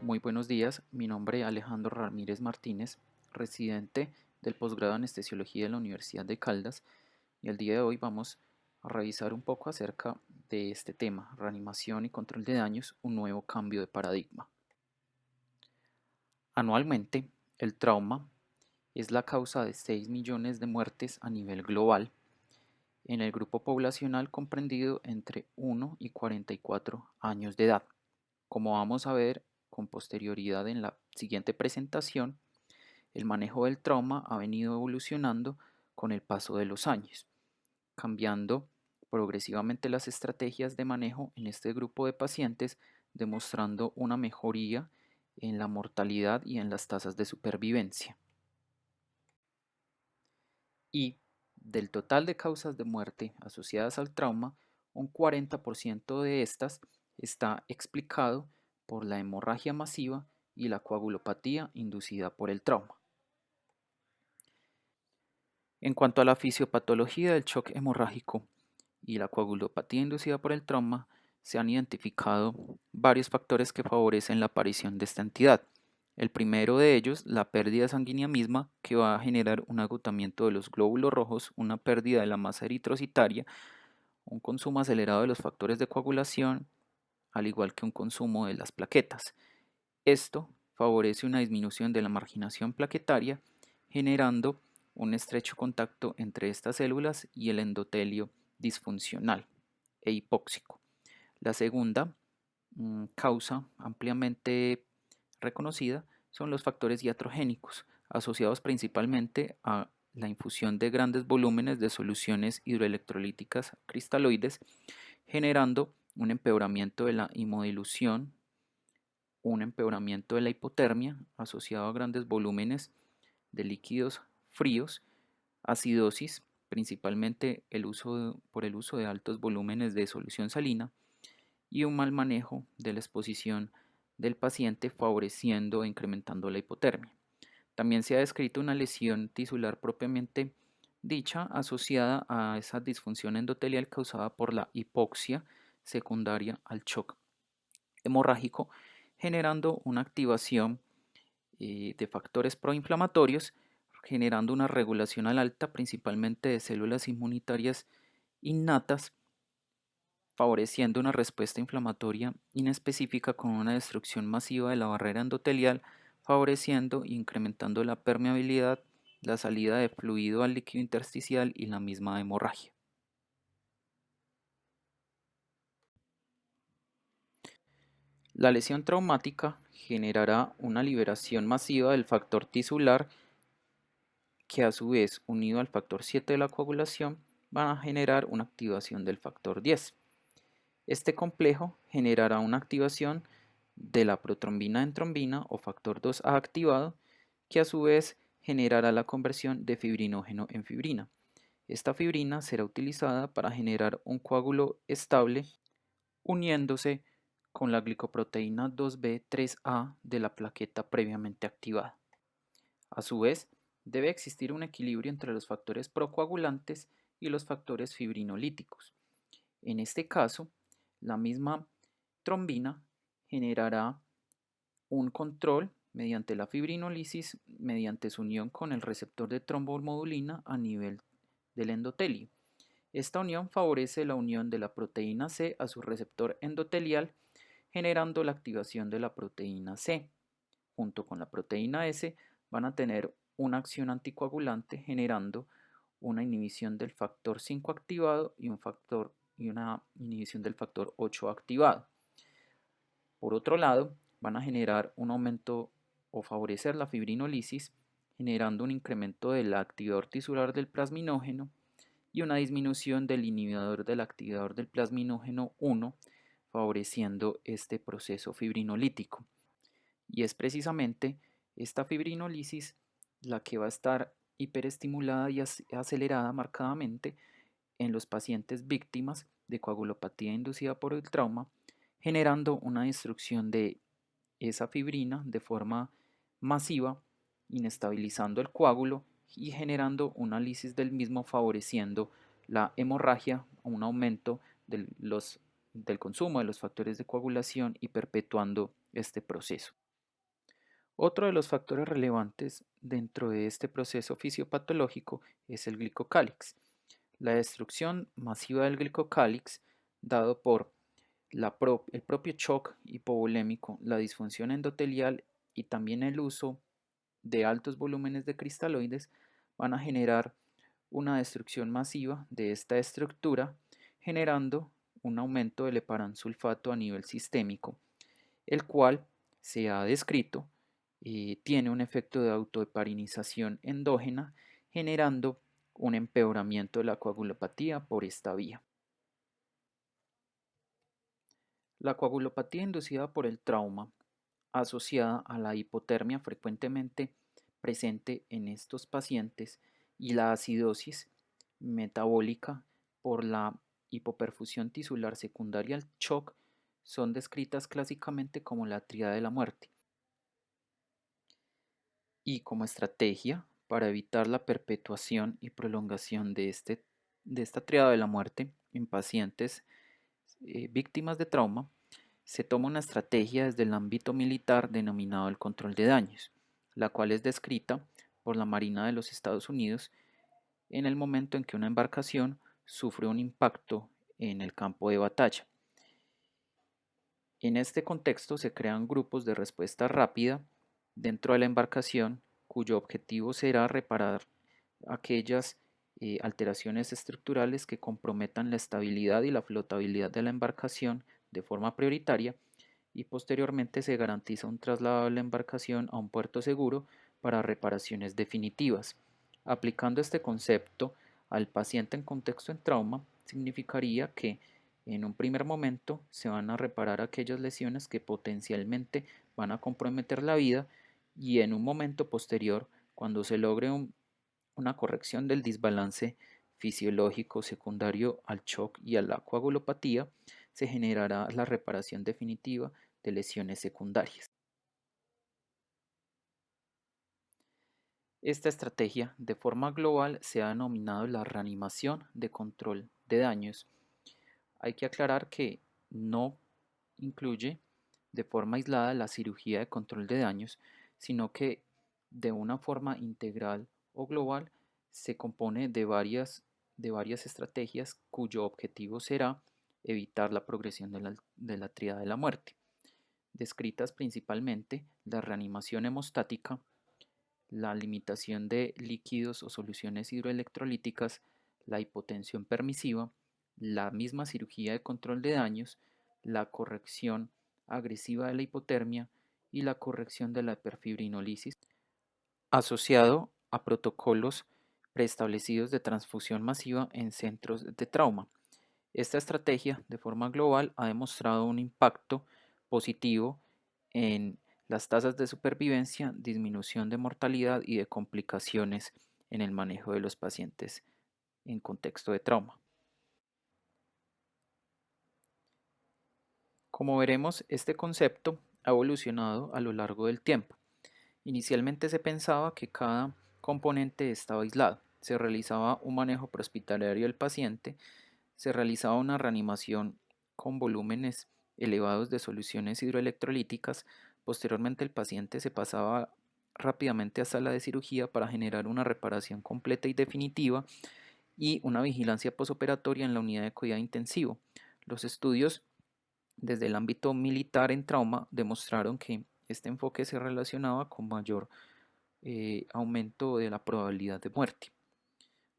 Muy buenos días, mi nombre es Alejandro Ramírez Martínez, residente del posgrado en Anestesiología de la Universidad de Caldas, y el día de hoy vamos a revisar un poco acerca de este tema, reanimación y control de daños, un nuevo cambio de paradigma. Anualmente, el trauma es la causa de 6 millones de muertes a nivel global en el grupo poblacional comprendido entre 1 y 44 años de edad. Como vamos a ver con posterioridad en la siguiente presentación, el manejo del trauma ha venido evolucionando con el paso de los años, cambiando progresivamente las estrategias de manejo en este grupo de pacientes, demostrando una mejoría en la mortalidad y en las tasas de supervivencia. Y del total de causas de muerte asociadas al trauma, un 40% de estas está explicado por la hemorragia masiva y la coagulopatía inducida por el trauma. En cuanto a la fisiopatología del shock hemorrágico y la coagulopatía inducida por el trauma, se han identificado varios factores que favorecen la aparición de esta entidad. El primero de ellos, la pérdida sanguínea misma, que va a generar un agotamiento de los glóbulos rojos, una pérdida de la masa eritrocitaria, un consumo acelerado de los factores de coagulación, al igual que un consumo de las plaquetas. Esto favorece una disminución de la marginación plaquetaria, generando un estrecho contacto entre estas células y el endotelio disfuncional e hipóxico. La segunda causa ampliamente reconocida son los factores iatrogénicos, asociados principalmente a la infusión de grandes volúmenes de soluciones hidroelectrolíticas cristaloides, generando un empeoramiento de la hemodilución, un empeoramiento de la hipotermia asociado a grandes volúmenes de líquidos fríos, acidosis, principalmente por el uso de altos volúmenes de solución salina, y un mal manejo de la exposición del paciente favoreciendo e incrementando la hipotermia. También se ha descrito una lesión tisular propiamente dicha asociada a esa disfunción endotelial causada por la hipoxia secundaria al shock hemorrágico, generando una activación de factores proinflamatorios, generando una regulación al alta principalmente de células inmunitarias innatas, favoreciendo una respuesta inflamatoria inespecífica con una destrucción masiva de la barrera endotelial, favoreciendo e incrementando la permeabilidad, la salida de fluido al líquido intersticial y la misma hemorragia. La lesión traumática generará una liberación masiva del factor tisular que a su vez, unido al factor 7 de la coagulación, van a generar una activación del factor 10. Este complejo generará una activación de la protrombina en trombina o factor 2A activado, que a su vez generará la conversión de fibrinógeno en fibrina. Esta fibrina será utilizada para generar un coágulo estable uniéndose con la glicoproteína 2B3A de la plaqueta previamente activada. A su vez, debe existir un equilibrio entre los factores procoagulantes y los factores fibrinolíticos. En este caso, la misma trombina generará un control mediante la fibrinolisis mediante su unión con el receptor de trombomodulina a nivel del endotelio. Esta unión favorece la unión de la proteína C a su receptor endotelial, generando la activación de la proteína C. Junto con la proteína S van a tener una acción anticoagulante generando una inhibición del factor 5 activado y una inhibición del factor 8 activado. Por otro lado, van a generar un aumento o favorecer la fibrinolisis, generando un incremento del activador tisular del plasminógeno y una disminución del inhibidor del activador del plasminógeno 1, favoreciendo este proceso fibrinolítico. Y es precisamente esta fibrinolisis la que va a estar hiperestimulada y acelerada marcadamente en los pacientes víctimas de coagulopatía inducida por el trauma, generando una destrucción de esa fibrina de forma masiva, inestabilizando el coágulo y generando una lisis del mismo, favoreciendo la hemorragia, un aumento del consumo de los factores de coagulación y perpetuando este proceso. Otro de los factores relevantes dentro de este proceso fisiopatológico es el glicocálix. La destrucción masiva del glicocálix, dado por el propio shock hipovolémico, la disfunción endotelial y también el uso de altos volúmenes de cristaloides, van a generar una destrucción masiva de esta estructura, generando un aumento del heparansulfato a nivel sistémico, el cual se ha descrito tiene un efecto de autoheparinización endógena, generando un empeoramiento de la coagulopatía por esta vía. La coagulopatía inducida por el trauma, asociada a la hipotermia frecuentemente presente en estos pacientes, y la acidosis metabólica por la hipoperfusión tisular secundaria al shock, son descritas clásicamente como la tríada de la muerte. Y como estrategia para evitar la perpetuación y prolongación de esta tríada de la muerte en pacientes víctimas de trauma, se toma una estrategia desde el ámbito militar denominado el control de daños, la cual es descrita por la Marina de los Estados Unidos en el momento en que una embarcación sufre un impacto en el campo de batalla. En este contexto se crean grupos de respuesta rápida dentro de la embarcación cuyo objetivo será reparar aquellas alteraciones estructurales que comprometan la estabilidad y la flotabilidad de la embarcación de forma prioritaria, y posteriormente se garantiza un traslado de la embarcación a un puerto seguro para reparaciones definitivas. Aplicando este concepto al paciente en contexto en trauma, significaría que en un primer momento se van a reparar aquellas lesiones que potencialmente van a comprometer la vida, y en un momento posterior, cuando se logre una corrección del desbalance fisiológico secundario al shock y a la coagulopatía, se generará la reparación definitiva de lesiones secundarias. Esta estrategia, de forma global, se ha denominado la reanimación de control de daños. Hay que aclarar que no incluye de forma aislada la cirugía de control de daños, sino que de una forma integral o global se compone de varias estrategias cuyo objetivo será evitar la progresión de la tríada de la muerte, descritas principalmente la reanimación hemostática, la limitación de líquidos o soluciones hidroelectrolíticas, la hipotensión permisiva, la misma cirugía de control de daños, la corrección agresiva de la hipotermia y la corrección de la hiperfibrinolisis, asociado a protocolos preestablecidos de transfusión masiva en centros de trauma. Esta estrategia, de forma global, ha demostrado un impacto positivo en las tasas de supervivencia, disminución de mortalidad y de complicaciones en el manejo de los pacientes en contexto de trauma. Como veremos, este concepto ha evolucionado a lo largo del tiempo. Inicialmente se pensaba que cada componente estaba aislado. Se realizaba un manejo prehospitalario del paciente, se realizaba una reanimación con volúmenes elevados de soluciones hidroelectrolíticas. Posteriormente el paciente se pasaba rápidamente a sala de cirugía para generar una reparación completa y definitiva y una vigilancia posoperatoria en la unidad de cuidado intensivo. Los estudios desde el ámbito militar en trauma demostraron que este enfoque se relacionaba con mayor aumento de la probabilidad de muerte.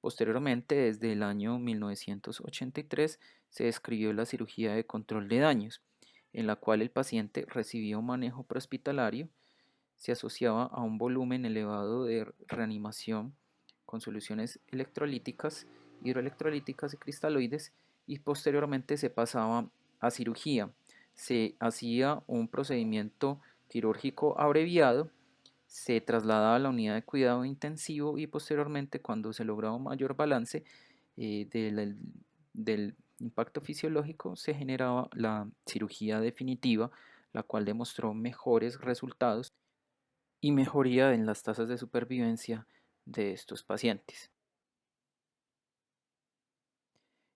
Posteriormente, desde el año 1983, se describió la cirugía de control de daños, en la cual el paciente recibía un manejo prehospitalario, se asociaba a un volumen elevado de reanimación con soluciones electrolíticas, hidroelectrolíticas y cristaloides, y posteriormente se pasaba a cirugía. Se hacía un procedimiento quirúrgico abreviado, se trasladaba a la unidad de cuidado intensivo y posteriormente, cuando se lograba un mayor balance del impacto fisiológico, se generaba la cirugía definitiva, la cual demostró mejores resultados y mejoría en las tasas de supervivencia de estos pacientes.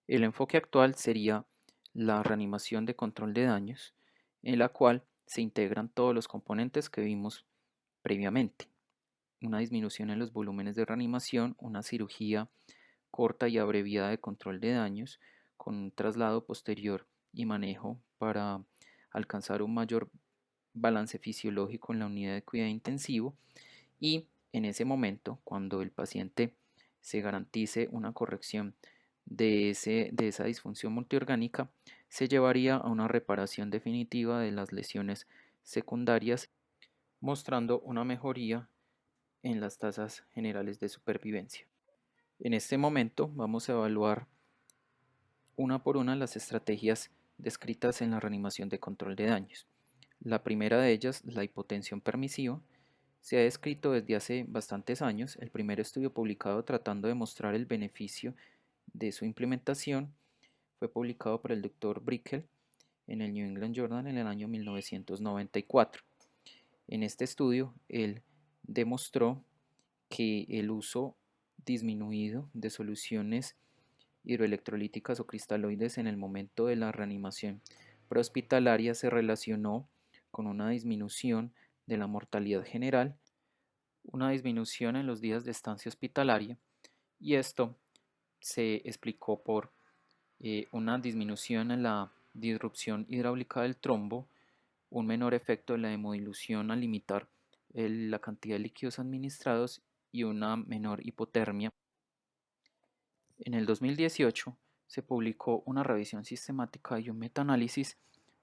El enfoque actual sería la reanimación de control de daños, en la cual se integran todos los componentes que vimos previamente. Una disminución en los volúmenes de reanimación, una cirugía corta y abreviada de control de daños, con un traslado posterior y manejo para alcanzar un mayor balance fisiológico en la unidad de cuidado intensivo, y en ese momento, cuando el paciente se garantice una corrección de esa disfunción multiorgánica, se llevaría a una reparación definitiva de las lesiones secundarias, mostrando una mejoría en las tasas generales de supervivencia. En este momento vamos a evaluar una por una las estrategias descritas en la reanimación de control de daños. La primera de ellas, la hipotensión permisiva, se ha descrito desde hace bastantes años. El primer estudio publicado tratando de mostrar el beneficio de su implementación fue publicado por el Dr. Brickel en el New England Journal en el año 1994. En este estudio, él demostró que el uso disminuido de soluciones hidroelectrolíticas o cristaloides en el momento de la reanimación prehospitalaria se relacionó con una disminución de la mortalidad general, una disminución en los días de estancia hospitalaria, y esto se explicó por una disminución en la disrupción hidráulica del trombo, un menor efecto de la hemodilución al limitar la cantidad de líquidos administrados y una menor hipotermia. En el 2018 se publicó una revisión sistemática y un metaanálisis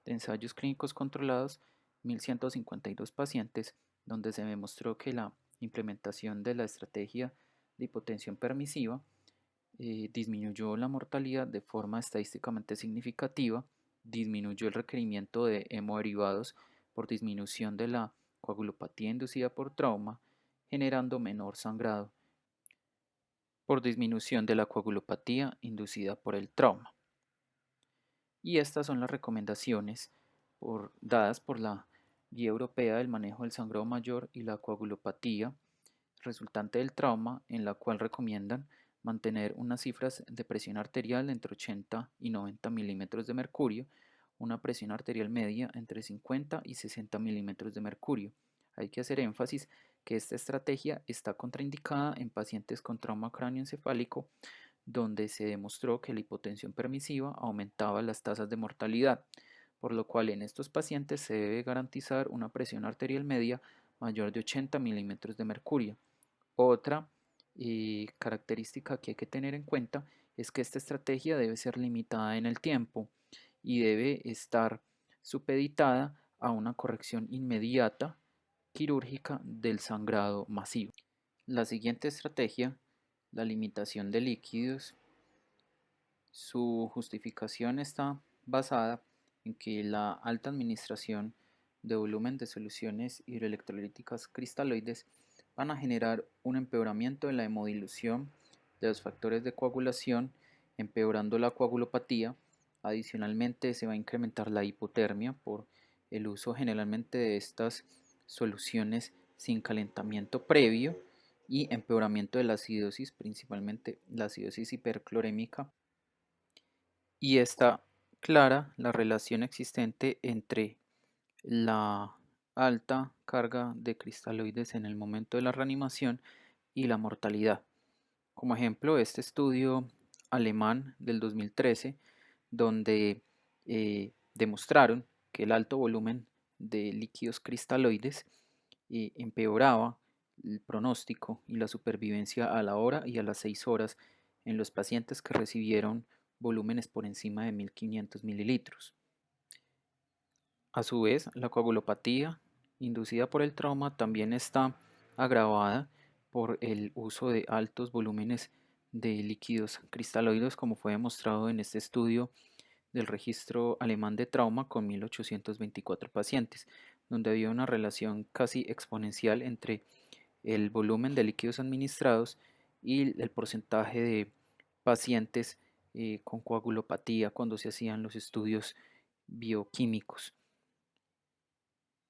de ensayos clínicos controlados 1.152 pacientes, donde se demostró que la implementación de la estrategia de hipotensión permisiva disminuyó la mortalidad de forma estadísticamente significativa, disminuyó el requerimiento de hemoderivados por disminución de la coagulopatía inducida por trauma, generando menor sangrado por disminución de la coagulopatía inducida por el trauma. Y estas son las recomendaciones dadas por la Guía Europea del Manejo del Sangrado Mayor y la Coagulopatía resultante del trauma, en la cual recomiendan mantener unas cifras de presión arterial entre 80 y 90 milímetros de mercurio, una presión arterial media entre 50 y 60 milímetros de mercurio. Hay que hacer énfasis que esta estrategia está contraindicada en pacientes con trauma cráneoencefálico, donde se demostró que la hipotensión permisiva aumentaba las tasas de mortalidad, por lo cual en estos pacientes se debe garantizar una presión arterial media mayor de 80 milímetros de mercurio. Otra característica que hay que tener en cuenta es que esta estrategia debe ser limitada en el tiempo y debe estar supeditada a una corrección inmediata quirúrgica del sangrado masivo. La siguiente estrategia, la limitación de líquidos, su justificación está basada en que la alta administración de volumen de soluciones hidroelectrolíticas cristaloides van a generar un empeoramiento de la hemodilución de los factores de coagulación, empeorando la coagulopatía. Adicionalmente, se va a incrementar la hipotermia por el uso generalmente de estas soluciones sin calentamiento previo y empeoramiento de la acidosis, principalmente la acidosis hiperclorémica, y está clara la relación existente entre la alta carga de cristaloides en el momento de la reanimación y la mortalidad. Como ejemplo, este estudio alemán del 2013, donde demostraron que el alto volumen de líquidos cristaloides empeoraba el pronóstico y la supervivencia a la hora y a las 6 horas en los pacientes que recibieron volúmenes por encima de 1.500 mililitros. A su vez, la coagulopatía inducida por el trauma también está agravada por el uso de altos volúmenes de líquidos cristaloides, como fue demostrado en este estudio del registro alemán de trauma con 1.824 pacientes, donde había una relación casi exponencial entre el volumen de líquidos administrados y el porcentaje de pacientes con coagulopatía cuando se hacían los estudios bioquímicos.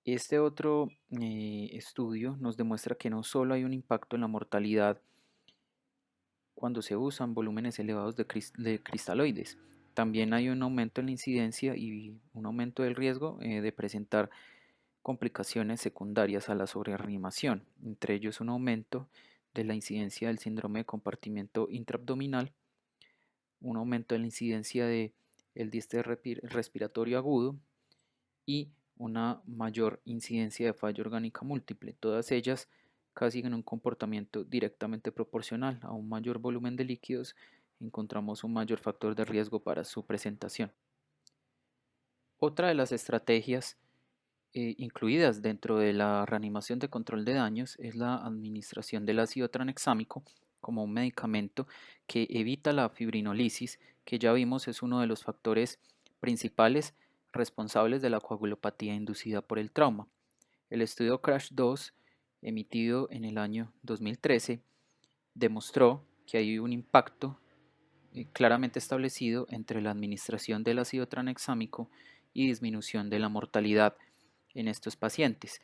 Este otro estudio nos demuestra que no solo hay un impacto en la mortalidad cuando se usan volúmenes elevados de cristaloides, también hay un aumento en la incidencia y un aumento del riesgo de presentar complicaciones secundarias a la sobrereanimación, entre ellos un aumento de la incidencia del síndrome de compartimiento intraabdominal, un aumento de la incidencia de el distrés respiratorio agudo y una mayor incidencia de falla orgánica múltiple, todas ellas casi en un comportamiento directamente proporcional a un mayor volumen de líquidos, encontramos un mayor factor de riesgo para su presentación. Otra de las estrategias incluidas dentro de la reanimación de control de daños es la administración del ácido tranexámico como un medicamento que evita la fibrinolisis, que ya vimos es uno de los factores principales responsables de la coagulopatía inducida por el trauma. El estudio CRASH-2, emitido en el año 2013, demostró que hay un impacto claramente establecido entre la administración del ácido tranexámico y disminución de la mortalidad en estos pacientes.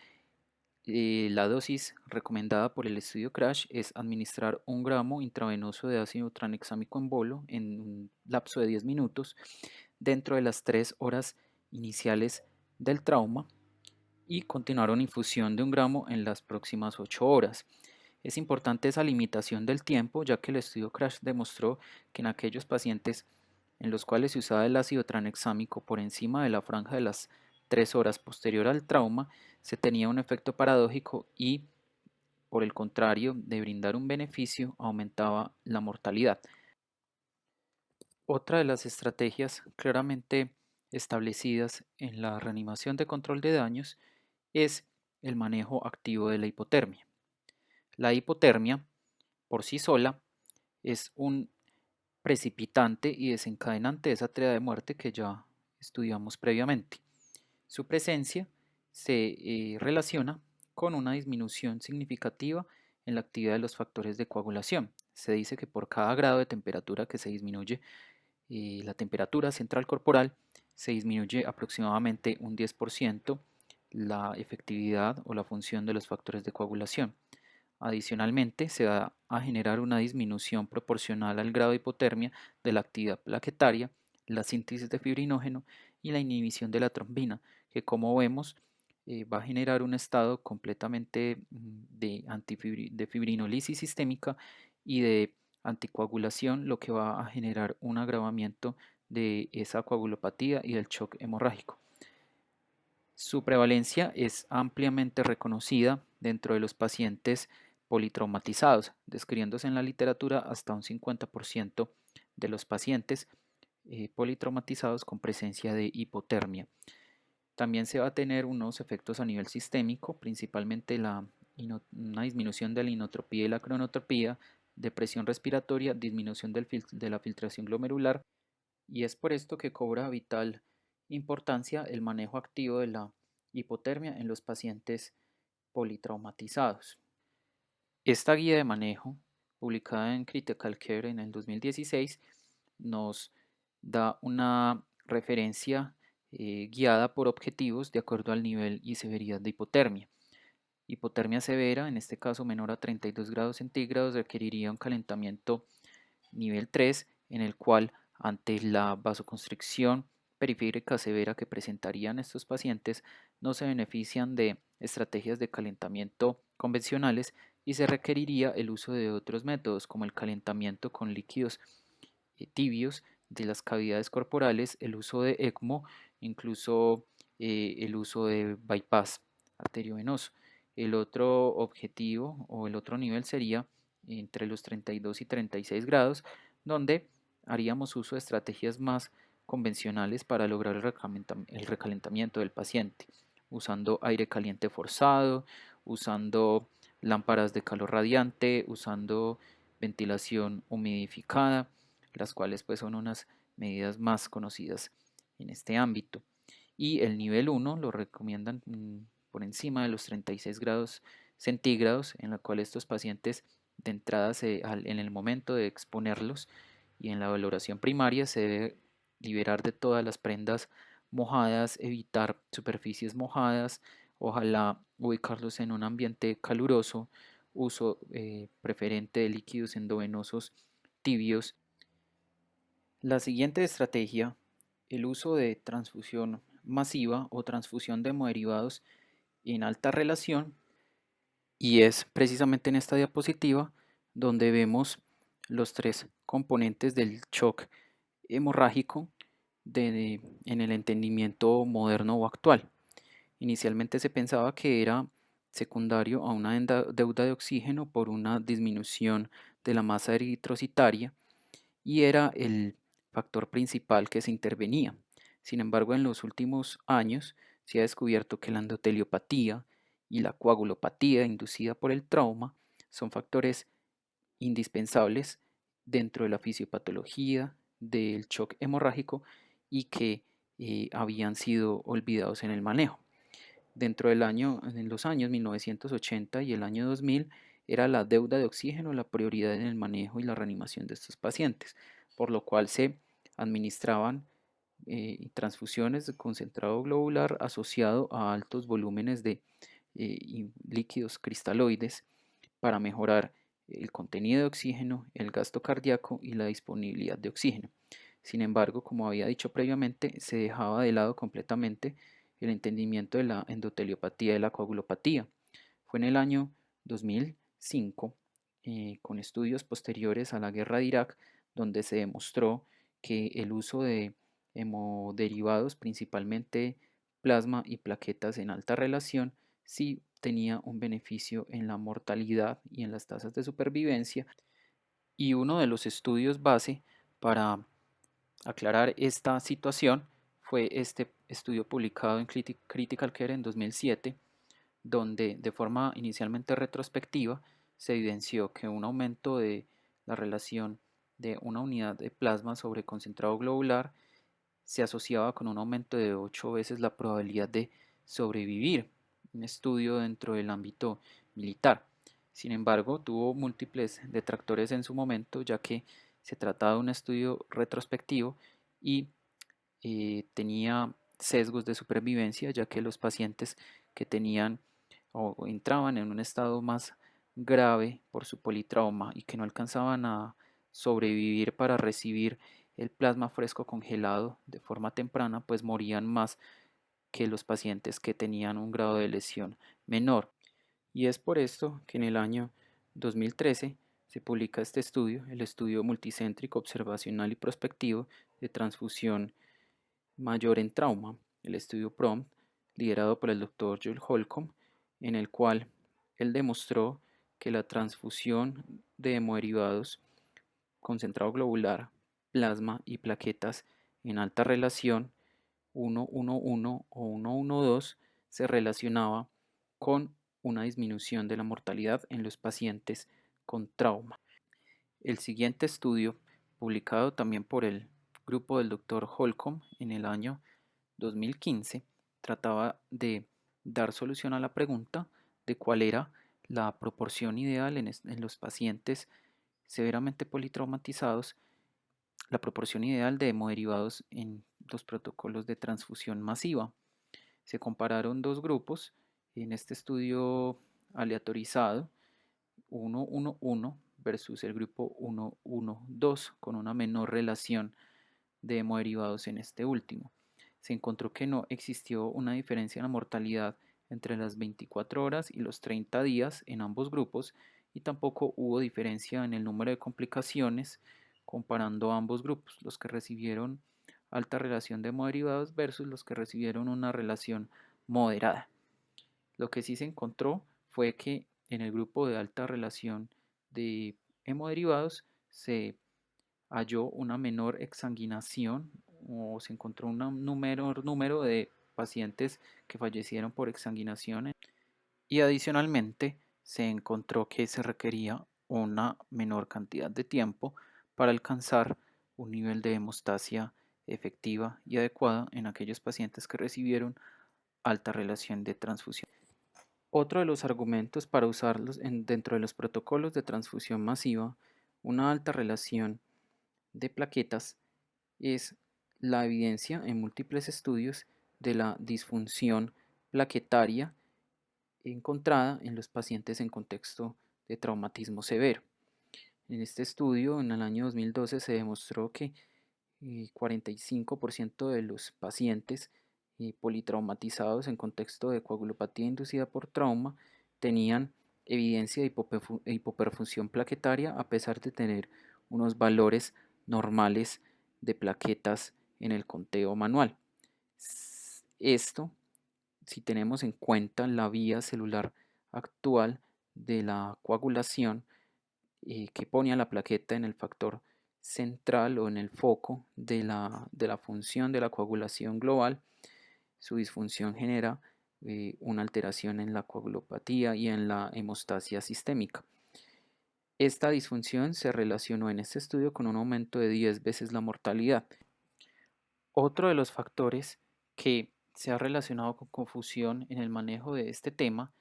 La dosis recomendada por el estudio CRASH es administrar 1 gramo intravenoso de ácido tranexámico en bolo en un lapso de 10 minutos dentro de las 3 horas iniciales del trauma y continuar una infusión de 1 gramo en las próximas 8 horas. Es importante esa limitación del tiempo, ya que el estudio CRASH demostró que en aquellos pacientes en los cuales se usaba el ácido tranexámico por encima de la franja de las 3 horas posterior al trauma, se tenía un efecto paradójico y, por el contrario, de brindar un beneficio, aumentaba la mortalidad. Otra de las estrategias claramente establecidas en la reanimación de control de daños es el manejo activo de la hipotermia. La hipotermia, por sí sola, es un precipitante y desencadenante de esa triada de muerte que ya estudiamos previamente. Su presencia se relaciona con una disminución significativa en la actividad de los factores de coagulación. Se dice que por cada grado de temperatura que se disminuye la temperatura central corporal, se disminuye aproximadamente un 10% la efectividad o la función de los factores de coagulación. Adicionalmente, se va a generar una disminución proporcional al grado de hipotermia de la actividad plaquetaria, la síntesis de fibrinógeno y la inhibición de la trombina, que como vemos va a generar un estado completamente de fibrinolisis sistémica y de anticoagulación, lo que va a generar un agravamiento de esa coagulopatía y del shock hemorrágico. Su prevalencia es ampliamente reconocida dentro de los pacientes politraumatizados, describiéndose en la literatura hasta un 50% de los pacientes politraumatizados con presencia de hipotermia. También se va a tener unos efectos a nivel sistémico, principalmente una disminución de la inotropía y la cronotropía, depresión respiratoria, disminución de la filtración glomerular, y es por esto que cobra vital importancia el manejo activo de la hipotermia en los pacientes politraumatizados. Esta guía de manejo, publicada en Critical Care en el 2016, nos da una referencia guiada por objetivos de acuerdo al nivel y severidad de hipotermia. Hipotermia severa, en este caso menor a 32 grados centígrados, requeriría un calentamiento nivel 3, en el cual ante la vasoconstricción periférica severa que presentarían estos pacientes, no se benefician de estrategias de calentamiento convencionales y se requeriría el uso de otros métodos como el calentamiento con líquidos tibios de las cavidades corporales, el uso de ECMO, incluso el uso de bypass arteriovenoso. El otro objetivo o el otro nivel sería entre los 32 y 36 grados, donde haríamos uso de estrategias más convencionales para lograr el recalentamiento del paciente, usando aire caliente forzado, usando lámparas de calor radiante, usando ventilación humidificada, las cuales pues son unas medidas más conocidas en este ámbito. Y el nivel 1 lo recomiendan por encima de los 36 grados centígrados, en la cual estos pacientes de entrada en el momento de exponerlos y en la valoración primaria se debe liberar de todas las prendas mojadas, evitar superficies mojadas, ojalá ubicarlos en un ambiente caluroso, uso preferente de líquidos endovenosos tibios. La siguiente estrategia, el uso de transfusión masiva o transfusión de hemoderivados, en alta relación, y es precisamente en esta diapositiva donde vemos los tres componentes del shock hemorrágico en el entendimiento moderno o actual. Inicialmente se pensaba que era secundario a una deuda de oxígeno por una disminución de la masa eritrocitaria y era el factor principal que se intervenía. Sin embargo, en los últimos años se ha descubierto que la endoteliopatía y la coagulopatía inducida por el trauma son factores indispensables dentro de la fisiopatología del shock hemorrágico y que habían sido olvidados en el manejo. En los años 1980 y el año 2000 era la deuda de oxígeno la prioridad en el manejo y la reanimación de estos pacientes, por lo cual se administraban transfusiones de concentrado globular asociado a altos volúmenes de líquidos cristaloides para mejorar el contenido de oxígeno, el gasto cardíaco y la disponibilidad de oxígeno. Sin embargo, como había dicho previamente, se dejaba de lado completamente el entendimiento de la endoteliopatía y de la coagulopatía. Fue en el año 2005, con estudios posteriores a la guerra de Irak, donde se demostró que el uso de hemoderivados, principalmente plasma y plaquetas en alta relación, sí tenía un beneficio en la mortalidad y en las tasas de supervivencia. Y uno de los estudios base para aclarar esta situación fue este estudio publicado en Critical Care en 2007, donde de forma inicialmente retrospectiva se evidenció que un aumento de la relación de una unidad de plasma sobre concentrado globular se asociaba con un aumento de 8 veces la probabilidad de sobrevivir, un estudio dentro del ámbito militar. Sin embargo, tuvo múltiples detractores en su momento, ya que se trataba de un estudio retrospectivo y tenía sesgos de supervivencia, ya que los pacientes que tenían o entraban en un estado más grave por su politrauma y que no alcanzaban a sobrevivir para recibir el plasma fresco congelado de forma temprana, pues morían más que los pacientes que tenían un grado de lesión menor. Y es por esto que en el año 2013 se publica este estudio, el estudio multicéntrico observacional y prospectivo de transfusión mayor en trauma, el estudio PROMPT, liderado por el Dr. Joel Holcomb, en el cual él demostró que la transfusión de hemoderivados concentrado globular, plasma y plaquetas en alta relación 1-1-1 o 1-1-2 se relacionaba con una disminución de la mortalidad en los pacientes con trauma. El siguiente estudio, publicado también por el grupo del Dr. Holcomb en el año 2015, trataba de dar solución a la pregunta de cuál era la proporción ideal en los pacientes severamente politraumatizados, la proporción ideal de hemoderivados en los protocolos de transfusión masiva. Se compararon dos grupos en este estudio aleatorizado, 1-1-1 versus el grupo 1-1-2, con una menor relación de hemoderivados en este último. Se encontró que no existió una diferencia en la mortalidad entre las 24 horas y los 30 días en ambos grupos y tampoco hubo diferencia en el número de complicaciones comparando ambos grupos, los que recibieron alta relación de hemoderivados versus los que recibieron una relación moderada. Lo que sí se encontró fue que en el grupo de alta relación de hemoderivados se halló una menor exsanguinación o se encontró un menor número de pacientes que fallecieron por exsanguinación y adicionalmente se encontró que se requería una menor cantidad de tiempo para alcanzar un nivel de hemostasia efectiva y adecuada en aquellos pacientes que recibieron alta relación de transfusión. Otro de los argumentos para usarlos dentro de los protocolos de transfusión masiva, una alta relación de plaquetas, es la evidencia en múltiples estudios de la disfunción plaquetaria encontrada en los pacientes en contexto de traumatismo severo. En este estudio, en el año 2012, se demostró que 45% de los pacientes politraumatizados en contexto de coagulopatía inducida por trauma tenían evidencia de hipoperfusión plaquetaria a pesar de tener unos valores normales de plaquetas en el conteo manual. Esto, si tenemos en cuenta la vía celular actual de la coagulación, que pone a la plaqueta en el factor central o en el foco de la función de la coagulación global, su disfunción genera una alteración en la coagulopatía y en la hemostasia sistémica. Esta disfunción se relacionó en este estudio con un aumento de 10 veces la mortalidad. Otro de los factores que se ha relacionado con confusión en el manejo de este tema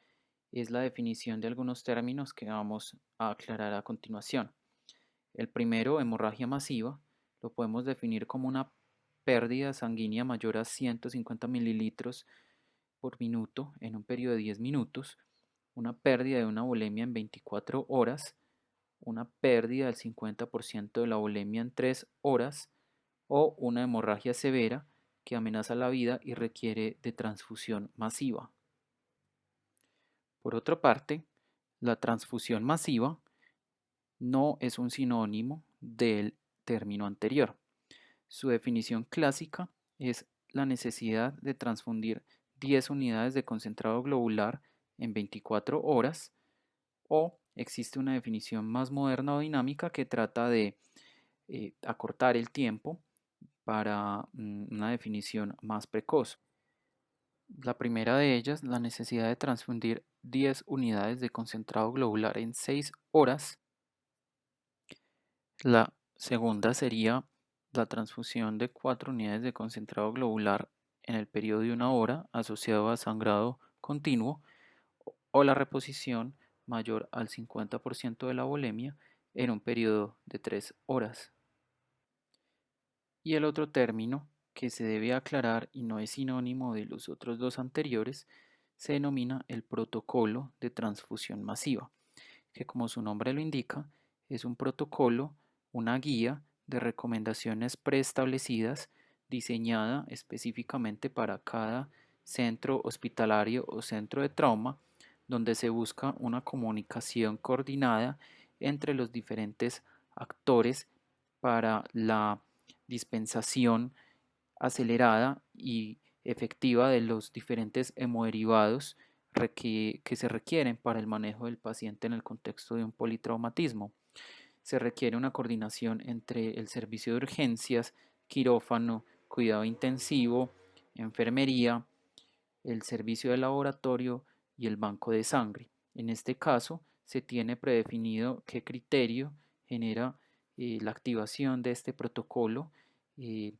es la definición de algunos términos que vamos a aclarar a continuación. El primero, hemorragia masiva, lo podemos definir como una pérdida sanguínea mayor a 150 mililitros por minuto en un periodo de 10 minutos, una pérdida de una volemia en 24 horas, una pérdida del 50% de la volemia en 3 horas o una hemorragia severa que amenaza la vida y requiere de transfusión masiva. Por otra parte, la transfusión masiva no es un sinónimo del término anterior. Su definición clásica es la necesidad de transfundir 10 unidades de concentrado globular en 24 horas, o existe una definición más moderna o dinámica que trata de acortar el tiempo para una definición más precoz. La primera de ellas, la necesidad de transfundir 10 unidades de concentrado globular en 6 horas. La segunda sería la transfusión de 4 unidades de concentrado globular en el periodo de 1 hora asociado a sangrado continuo, o la reposición mayor al 50% de la volemia en un periodo de 3 horas. Y el otro término que se debe aclarar y no es sinónimo de los otros dos anteriores se denomina el protocolo de transfusión masiva, que como su nombre lo indica, es un protocolo, una guía de recomendaciones preestablecidas diseñada específicamente para cada centro hospitalario o centro de trauma, donde se busca una comunicación coordinada entre los diferentes actores para la dispensación acelerada y efectiva de los diferentes hemoderivados que se requieren para el manejo del paciente en el contexto de un politraumatismo. Se requiere una coordinación entre el servicio de urgencias, quirófano, cuidado intensivo, enfermería, el servicio de laboratorio y el banco de sangre. En este caso, se tiene predefinido qué criterio genera la activación de este protocolo. eh,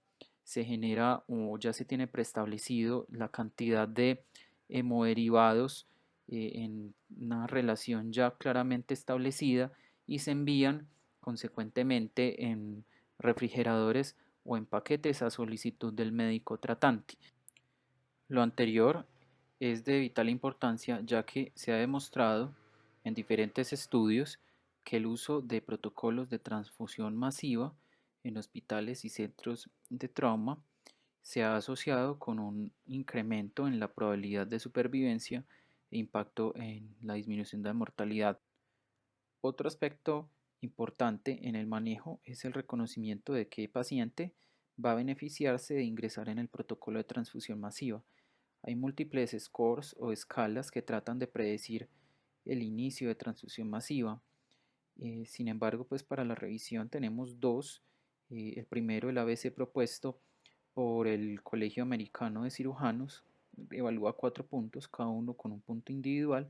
Se genera o ya se tiene preestablecido la cantidad de hemoderivados en una relación ya claramente establecida y se envían consecuentemente en refrigeradores o en paquetes a solicitud del médico tratante. Lo anterior es de vital importancia ya que se ha demostrado en diferentes estudios que el uso de protocolos de transfusión masiva en hospitales y centros de trauma se ha asociado con un incremento en la probabilidad de supervivencia e impacto en la disminución de la mortalidad. Otro aspecto importante en el manejo es el reconocimiento de qué paciente va a beneficiarse de ingresar en el protocolo de transfusión masiva. Hay múltiples scores o escalas que tratan de predecir el inicio de transfusión masiva. Sin embargo, pues para la revisión tenemos dos. El primero, el ABC propuesto por el Colegio Americano de Cirujanos, evalúa 4 puntos, cada uno con un punto individual,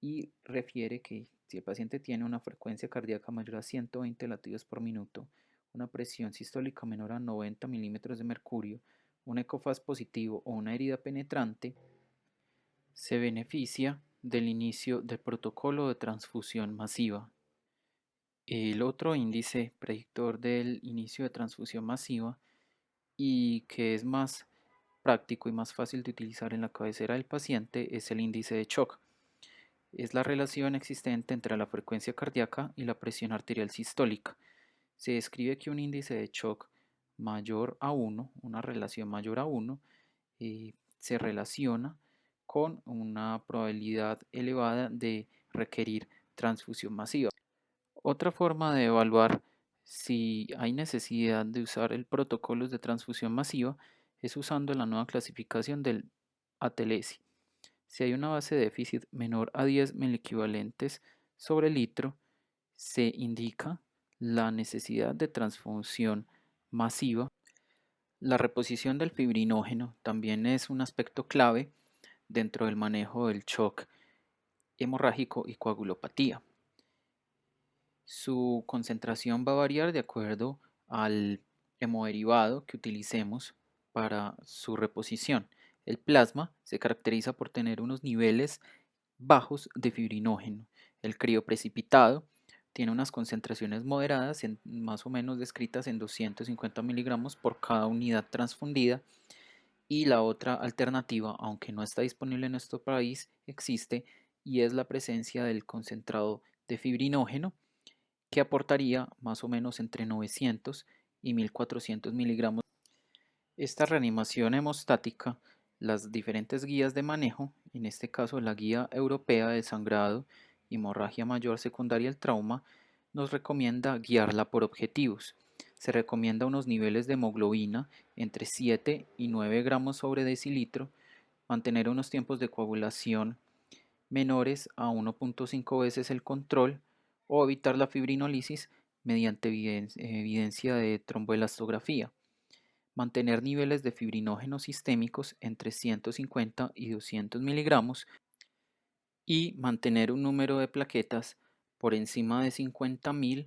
y refiere que si el paciente tiene una frecuencia cardíaca mayor a 120 latidos por minuto, una presión sistólica menor a 90 milímetros de mercurio, un ECOFAS positivo o una herida penetrante, se beneficia del inicio del protocolo de transfusión masiva. El otro índice predictor del inicio de transfusión masiva, y que es más práctico y más fácil de utilizar en la cabecera del paciente, es el índice de shock. Es la relación existente entre la frecuencia cardíaca y la presión arterial sistólica. Se describe que un índice de shock mayor a 1, una relación mayor a 1, se relaciona con una probabilidad elevada de requerir transfusión masiva. Otra forma de evaluar si hay necesidad de usar el protocolo de transfusión masiva es usando la nueva clasificación del ATLS. Si hay una base de déficit menor a 10 miliequivalentes sobre litro, se indica la necesidad de transfusión masiva. La reposición del fibrinógeno también es un aspecto clave dentro del manejo del shock hemorrágico y coagulopatía. Su concentración va a variar de acuerdo al hemoderivado que utilicemos para su reposición. El plasma se caracteriza por tener unos niveles bajos de fibrinógeno. El crioprecipitado tiene unas concentraciones moderadas, más o menos descritas en 250 miligramos por cada unidad transfundida. Y la otra alternativa, aunque no está disponible en nuestro país, existe y es la presencia del concentrado de fibrinógeno, que aportaría más o menos entre 900 y 1400 miligramos. Esta reanimación hemostática, las diferentes guías de manejo, en este caso la guía europea de sangrado, hemorragia mayor secundaria al trauma, nos recomienda guiarla por objetivos. Se recomienda unos niveles de hemoglobina entre 7 y 9 gramos sobre decilitro, mantener unos tiempos de coagulación menores a 1.5 veces el control o evitar la fibrinolisis mediante evidencia de tromboelastografía. Mantener niveles de fibrinógenos sistémicos entre 150 y 200 miligramos y mantener un número de plaquetas por encima de 50.000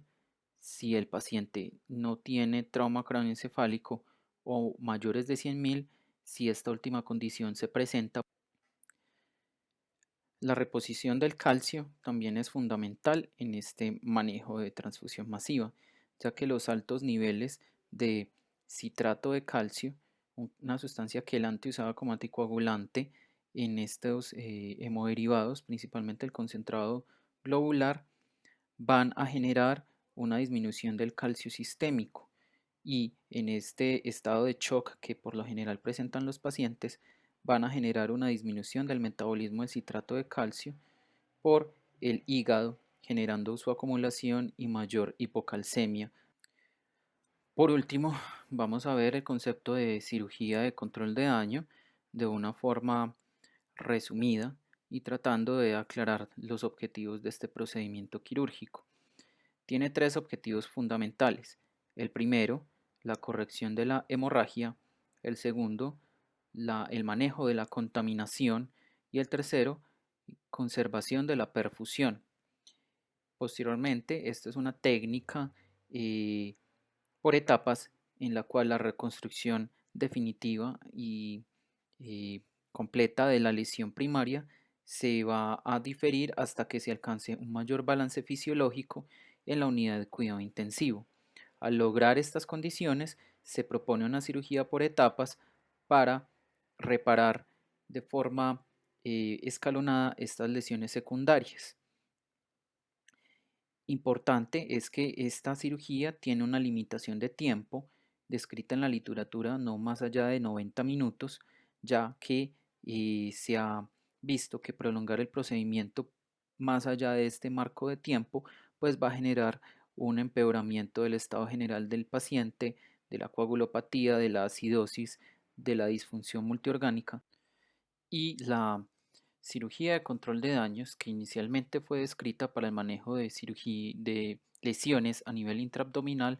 si el paciente no tiene trauma craneoencefálico o mayores de 100.000 si esta última condición se presenta. La reposición del calcio también es fundamental en este manejo de transfusión masiva, ya que los altos niveles de citrato de calcio, una sustancia que el antes usaba como anticoagulante en estos hemoderivados, principalmente el concentrado globular, van a generar una disminución del calcio sistémico y en este estado de shock que por lo general presentan los pacientes van a generar una disminución del metabolismo del citrato de calcio por el hígado, generando su acumulación y mayor hipocalcemia. Por último, vamos a ver el concepto de cirugía de control de daño de una forma resumida y tratando de aclarar los objetivos de este procedimiento quirúrgico. Tiene tres objetivos fundamentales. El primero, la corrección de la hemorragia. El segundo, el manejo de la contaminación. Y el tercero, conservación de la perfusión. Posteriormente, esta es una técnica por etapas en la cual la reconstrucción definitiva y completa de la lesión primaria se va a diferir hasta que se alcance un mayor balance fisiológico en la unidad de cuidado intensivo. Al lograr estas condiciones, se propone una cirugía por etapas para reparar de forma escalonada estas lesiones secundarias. Importante es que esta cirugía tiene una limitación de tiempo descrita en la literatura no más allá de 90 minutos, ya que se ha visto que prolongar el procedimiento más allá de este marco de tiempo pues va a generar un empeoramiento del estado general del paciente, de la coagulopatía, de la acidosis, de la disfunción multiorgánica y la cirugía de control de daños, que inicialmente fue descrita para el manejo de de lesiones a nivel intraabdominal,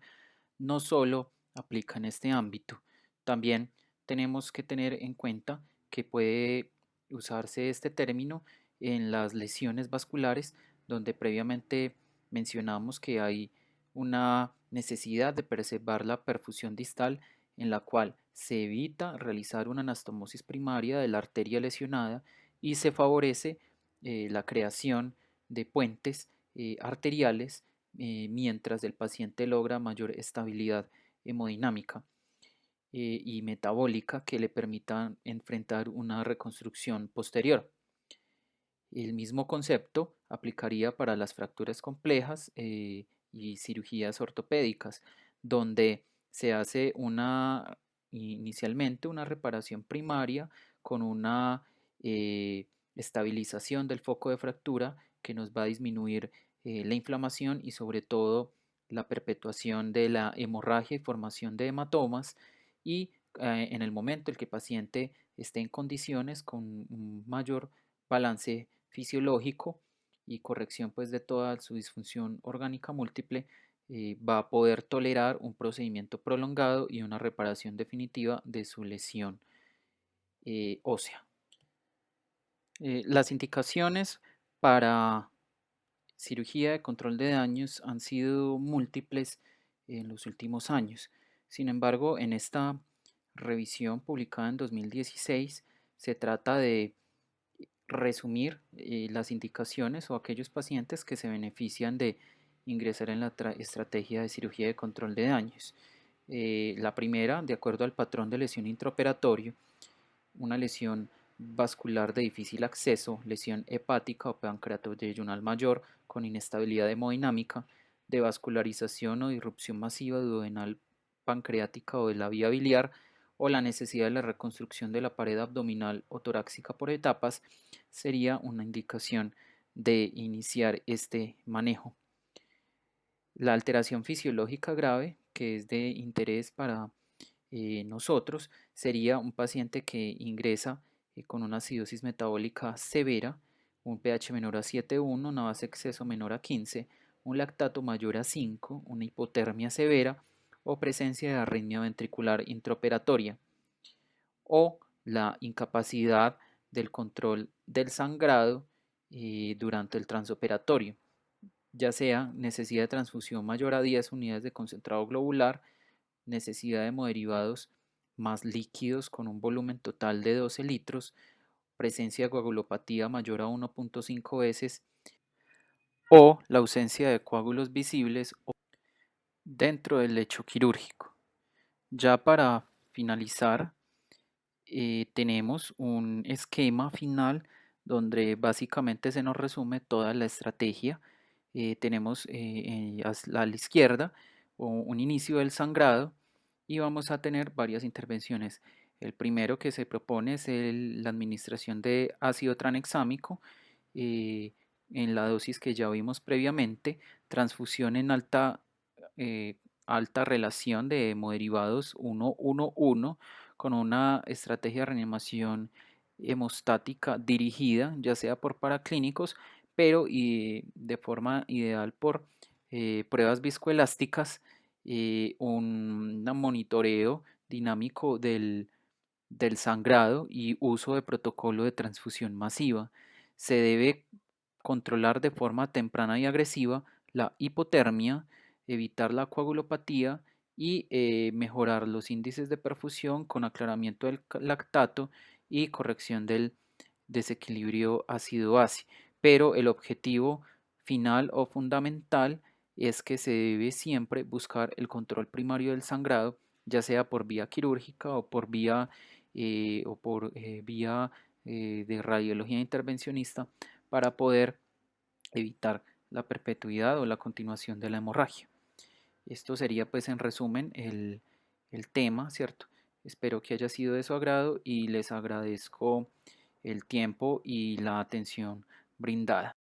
no solo aplica en este ámbito. También tenemos que tener en cuenta que puede usarse este término en las lesiones vasculares, donde previamente mencionamos que hay una necesidad de preservar la perfusión distal, en la cual se evita realizar una anastomosis primaria de la arteria lesionada y se favorece la creación de puentes arteriales mientras el paciente logra mayor estabilidad hemodinámica y metabólica que le permitan enfrentar una reconstrucción posterior. El mismo concepto aplicaría para las fracturas complejas y cirugías ortopédicas, donde se hace una inicialmente una reparación primaria con una estabilización del foco de fractura que nos va a disminuir la inflamación y sobre todo la perpetuación de la hemorragia y formación de hematomas y en el momento en que el paciente esté en condiciones con un mayor balance fisiológico y corrección pues de toda su disfunción orgánica múltiple, va a poder tolerar un procedimiento prolongado y una reparación definitiva de su lesión ósea. Las indicaciones para cirugía de control de daños han sido múltiples en los últimos años. Sin embargo, en esta revisión publicada en 2016 se trata de resumir las indicaciones o aquellos pacientes que se benefician de ingresar en la estrategia de cirugía de control de daños. La primera, de acuerdo al patrón de lesión intraoperatorio, una lesión vascular de difícil acceso, lesión hepática o pancreatoyeyunal mayor con inestabilidad hemodinámica, de vascularización o disrupción masiva duodenal pancreática o de la vía biliar, o la necesidad de la reconstrucción de la pared abdominal o torácica por etapas, sería una indicación de iniciar este manejo. La alteración fisiológica grave, que es de interés para nosotros, sería un paciente que ingresa con una acidosis metabólica severa, un pH menor a 7,1, una base de exceso menor a 15, un lactato mayor a 5, una hipotermia severa o presencia de arritmia ventricular intraoperatoria, o la incapacidad del control del sangrado durante el transoperatorio, ya sea necesidad de transfusión mayor a 10 unidades de concentrado globular, necesidad de hemoderivados más líquidos con un volumen total de 12 litros, presencia de coagulopatía mayor a 1,5 veces o la ausencia de coágulos visibles dentro del lecho quirúrgico. Ya para finalizar, tenemos un esquema final donde básicamente se nos resume toda la estrategia. Tenemos a la izquierda un inicio del sangrado y vamos a tener varias intervenciones. El primero que se propone es la administración de ácido tranexámico eh, en la dosis que ya vimos previamente, transfusión en eh, alta relación de hemoderivados 1-1-1 con una estrategia de reanimación hemostática dirigida, ya sea por paraclínicos, pero de forma ideal por pruebas viscoelásticas, un monitoreo dinámico del sangrado y uso de protocolo de transfusión masiva. Se debe controlar de forma temprana y agresiva la hipotermia, evitar la coagulopatía y mejorar los índices de perfusión con aclaramiento del lactato y corrección del desequilibrio ácido-base. Pero el objetivo final o fundamental es que se debe siempre buscar el control primario del sangrado, ya sea por vía quirúrgica o por vía de radiología intervencionista para poder evitar la perpetuidad o la continuación de la hemorragia. Esto sería pues en resumen el tema, ¿cierto? Espero que haya sido de su agrado y les agradezco el tiempo y la atención brindada.